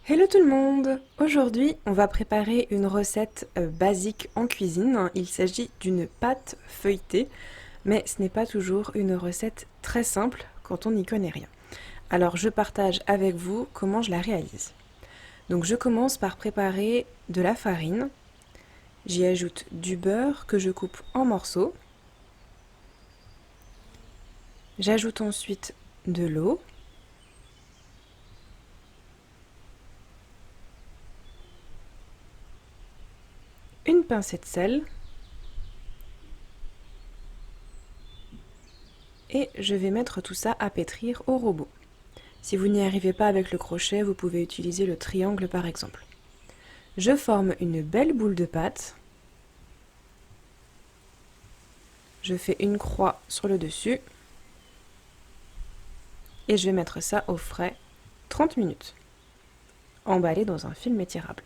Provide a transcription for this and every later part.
Hello tout le monde! Aujourd'hui, on va préparer une recette basique en cuisine. Il s'agit d'une pâte feuilletée, mais ce n'est pas toujours une recette très simple quand on n'y connaît rien. Alors je partage avec vous comment je la réalise. Donc je commence par préparer de la farine. J'y ajoute du beurre que je coupe en morceaux. J'ajoute ensuite de l'eau. Une pincée de sel. Et je vais mettre tout ça à pétrir au robot. Si vous n'y arrivez pas avec le crochet, vous pouvez utiliser le triangle par exemple. Je forme une belle boule de pâte. Je fais une croix sur le dessus. Et je vais mettre ça au frais 30 minutes. Emballé dans un film étirable.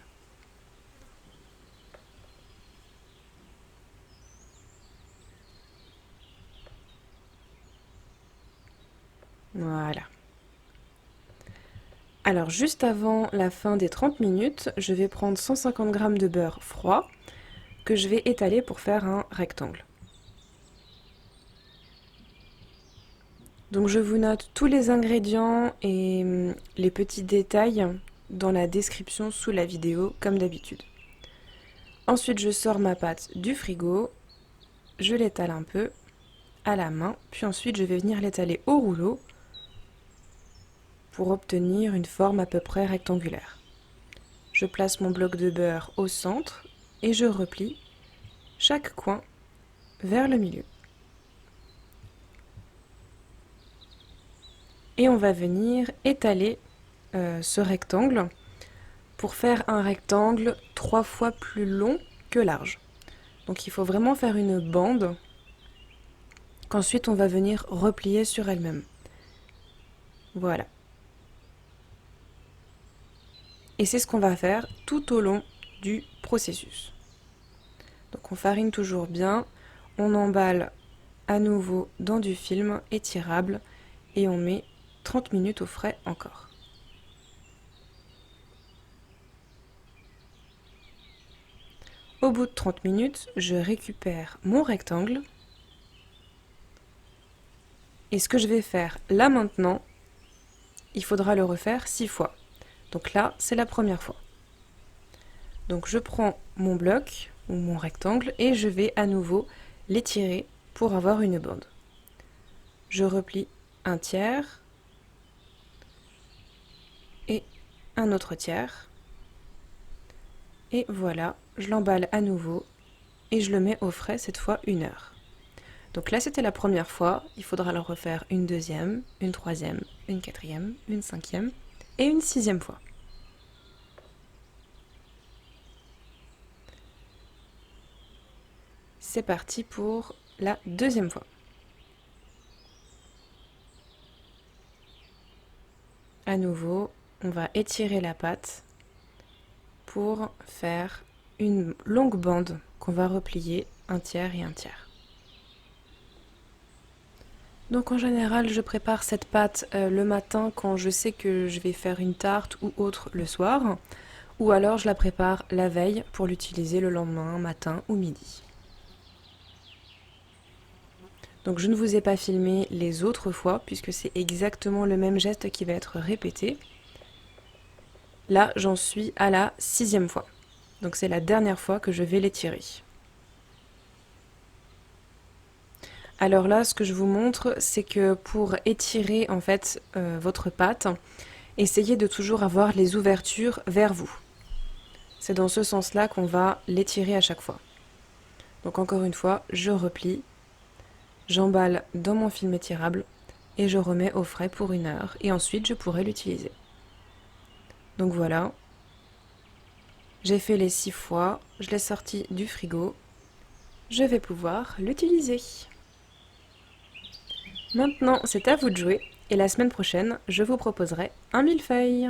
Voilà. Alors juste avant la fin des 30 minutes, je vais prendre 150 g de beurre froid que je vais étaler pour faire un rectangle. Donc je vous note tous les ingrédients et les petits détails dans la description sous la vidéo comme d'habitude. Ensuite je sors ma pâte du frigo, je l'étale un peu à la main, puis ensuite je vais venir l'étaler au rouleau pour obtenir une forme à peu près rectangulaire. Je place mon bloc de beurre au centre et je replie chaque coin vers le milieu. Et on va venir étaler ce rectangle pour faire un rectangle 3 fois plus long que large. Donc il faut vraiment faire une bande qu'ensuite on va venir replier sur elle-même. Voilà. Et c'est ce qu'on va faire tout au long du processus. Donc on farine toujours bien, on emballe à nouveau dans du film étirable et on met 30 minutes au frais encore. Au bout de 30 minutes, je récupère mon rectangle. Et ce que je vais faire là maintenant, il faudra le refaire 6 fois. Donc là, c'est la première fois. Donc je prends mon bloc ou mon rectangle et je vais à nouveau l'étirer pour avoir une bande. Je replie un tiers et un autre tiers. Et voilà, je l'emballe à nouveau et je le mets au frais cette fois 1 heure. Donc là c'était la première fois, il faudra le refaire une deuxième, une troisième, une quatrième, une cinquième et une sixième fois. C'est parti pour la deuxième fois. À nouveau, on va étirer la pâte pour faire une longue bande qu'on va replier un tiers et un tiers. Donc en général, je prépare cette pâte le matin quand je sais que je vais faire une tarte ou autre le soir, ou alors je la prépare la veille pour l'utiliser le lendemain, matin ou midi. Donc je ne vous ai pas filmé les autres fois puisque c'est exactement le même geste qui va être répété. Là, j'en suis à la 6e fois. Donc c'est la dernière fois que je vais l'étirer. Alors là, ce que je vous montre, c'est que pour étirer en fait votre pâte, essayez de toujours avoir les ouvertures vers vous. C'est dans ce sens-là qu'on va l'étirer à chaque fois. Donc encore une fois, je replie, j'emballe dans mon film étirable et je remets au frais pour 1 heure et ensuite je pourrai l'utiliser. Donc voilà, j'ai fait les 6 fois, je l'ai sorti du frigo, je vais pouvoir l'utiliser. Maintenant, c'est à vous de jouer et la semaine prochaine, je vous proposerai un millefeuille.